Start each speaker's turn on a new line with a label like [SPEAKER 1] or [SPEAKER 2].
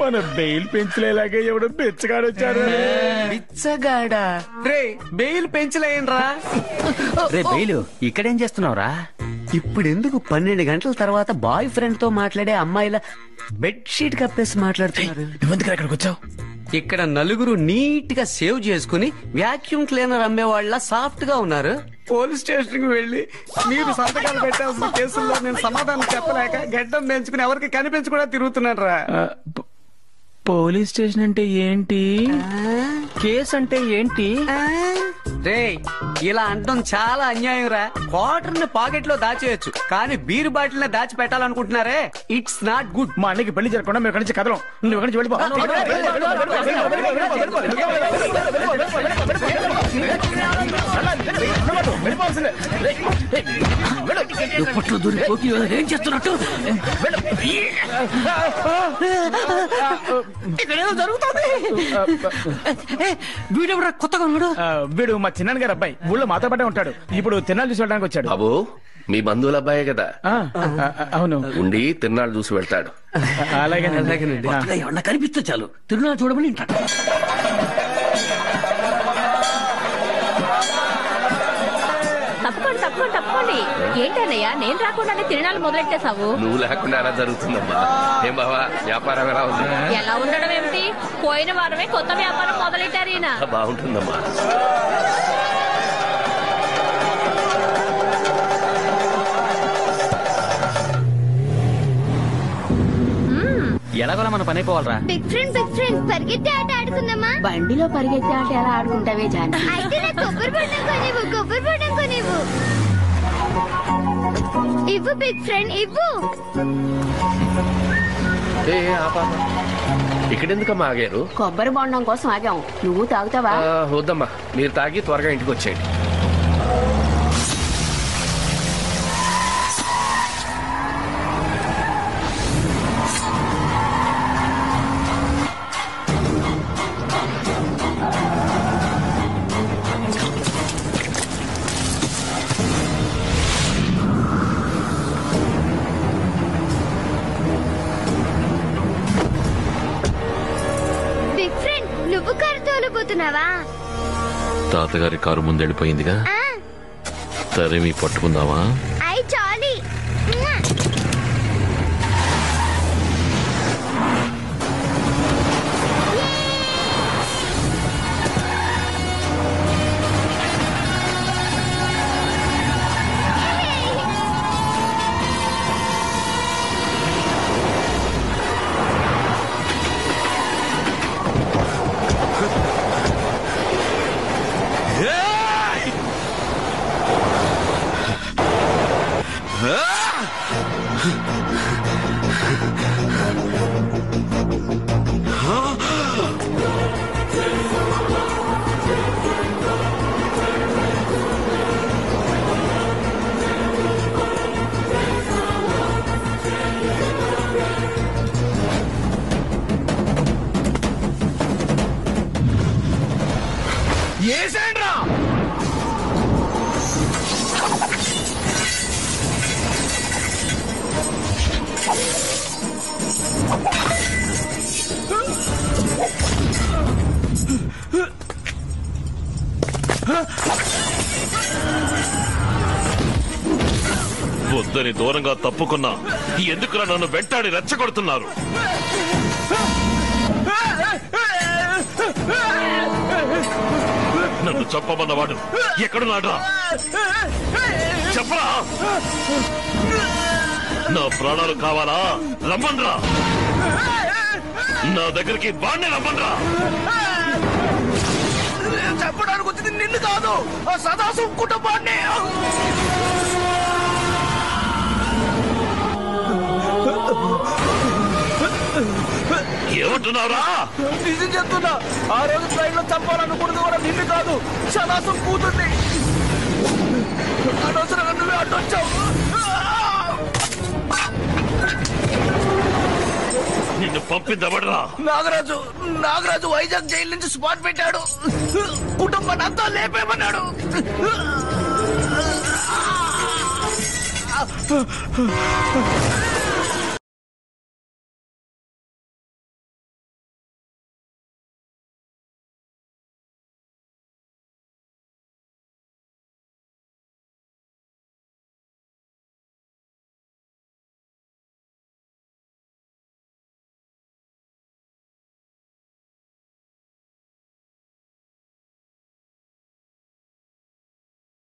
[SPEAKER 1] మన బెయిల్ పెంచలేలాగే ఎవడో బెచ్చగాడు వచ్చారు.
[SPEAKER 2] బిచ్చగాడా? రే బెయిల్ పెంచలేనరా.
[SPEAKER 3] రే బెయిల్ ఇక్కడేం చేస్తున్నావురా?
[SPEAKER 2] ఇప్పుడెందుకు 12 గంటల తర్వాత బాయ్ ఫ్రెండ్ తో మాట్లాడే అమ్మాయిల బెడ్షీట్ కప్పేసి మాట్లాడుతున్నారు?
[SPEAKER 1] నువ్వెందుకు ఇక్కడికి వచ్చావు?
[SPEAKER 2] ఇక్కడ నలుగురు నీట్ గా సేవ్ చేసుకుని వ్యాక్యూమ్ క్లీనర్ అమ్మే వాళ్ళ సాఫ్ట్ గా ఉన్నారు. పోలీస్ స్టేషన్ కి వెళ్లి మీరు సంతకాలు పెట్టాల్సిన కేసుల్లో నేను సమాధానం చెప్పలేక గడ్డం పెంచుకుని ఎవరికి కనిపించకుండా తిరుగుతున్నాను రా.
[SPEAKER 1] పోలీస్ స్టేషన్ అంటే ఏంటి?
[SPEAKER 3] కేసు అంటే ఏంటి?
[SPEAKER 2] రే ఇలా అంటం చాలా అన్యాయం రా. క్వార్టర్ ని పాకెట్ లో దాచేయచ్చు, కానీ బీర్ బాటిల్ ని దాచి పెట్టాలనుకుంటున్నారే, ఇట్స్ నాట్ గుడ్.
[SPEAKER 1] మా అన్నకి పెళ్లి జరగకుండా మేము నుంచి కదలం. నువ్వు ఎక్కడి నుంచి వెళ్ళిపో.
[SPEAKER 3] ఏం చేస్తున్నట్టు? ఇక్కడేదో జరుగుతుంది. వీడెవడ కొత్తగా ఉన్నాడు?
[SPEAKER 1] వీడు మా చిన్న గారు అబ్బాయి. ఊళ్ళో మాతో పాటే ఉంటాడు. ఇప్పుడు తిన్నాళ్ళు చూసి వెళ్ళడానికి వచ్చాడు.
[SPEAKER 4] బాబు మీ బంధువుల అబ్బాయే కదా?
[SPEAKER 1] అవును.
[SPEAKER 4] ఉండి తిన్నాళ్ళు చూసి వెళ్తాడు.
[SPEAKER 1] అలాగేనండి.
[SPEAKER 3] ఏమన్నా కనిపిస్తే చాలు తిరునాళ్ళు చూడమని ఇంటాడు.
[SPEAKER 5] తప్పండి. ఏంటన్నయ్యా నేను రాకుండానే తిరణాలు మొదలెట్టేశావు?
[SPEAKER 4] నువ్వు లేకుండా ఎలా జరుగుతుందమ్మా? ఏం బావా వ్యాపారం ఎలా ఉంది?
[SPEAKER 5] ఎలా ఉండడం ఏమిటి, పోయిన వారమే కొత్త వ్యాపారం మొదలెట్టారు ఈయన.
[SPEAKER 4] బాగుంటుందమ్మా.
[SPEAKER 3] ఎలాగోలా మన పని అయిపోవాలరా.
[SPEAKER 6] బిగ్ ఫ్రెండ్ పరిగెత్తే ఆట ఆడుకుందామా?
[SPEAKER 5] బండిలో పరిగెత్తే ఆట ఎలా ఆడుకుంటావే జాన్?
[SPEAKER 6] అయితే కొబ్బరి బొండం కొనివ్వు. ఇవ్వు బిగ్ ఫ్రెండ్ ఇవ్వు.
[SPEAKER 4] ఇక్కడెందుకమ్మా ఆగారు?
[SPEAKER 5] కొబ్బరి బొండం కోసం ఆగాం. నువ్వు తాగుతావా?
[SPEAKER 4] వద్దమ్మా, మీరు తాగి త్వరగా ఇంటికి వచ్చేయండి.
[SPEAKER 6] నువ్వు కారు తోలబోతున్నావా?
[SPEAKER 4] తాతగారి కారు ముందెళ్ళిపోయిందిగా, తరిమి పట్టుకుందావా?
[SPEAKER 6] అయ్ చాలి.
[SPEAKER 4] వద్దని దూరంగా తప్పుకున్నా ఎందుకురా నన్ను వెంటాడి రెచ్చగొడుతున్నారు? నన్ను చంపమన్నవాడు ఎక్కడున్నాడా చెప్పరా? నా ప్రాణాలు కావాలా? రమ్మన్రా, నా దగ్గరికి వాడిని రమ్మన్రా.
[SPEAKER 1] చెప్పడానికి వచ్చింది నిన్ను కాదు, సదాశివ కుటుంబాన్ని.
[SPEAKER 4] ఏమంటున్నావురా?
[SPEAKER 1] నిజం చెప్తున్నా, ఆ రోజు ట్రైన్ లో చంపాలనుకున్నది కూడా నిన్ను కాదు, సదాశివ కూతుంది. అనవసరంగా నువ్వే అడ్డొచ్చావు.
[SPEAKER 4] నిన్ను పంపిందబడరా?
[SPEAKER 1] నాగరాజు వైజాగ్ జైలు నుంచి స్పాట్ పెట్టాడు. కుటుంబాన్ని అంతా లేపేమన్నాడు.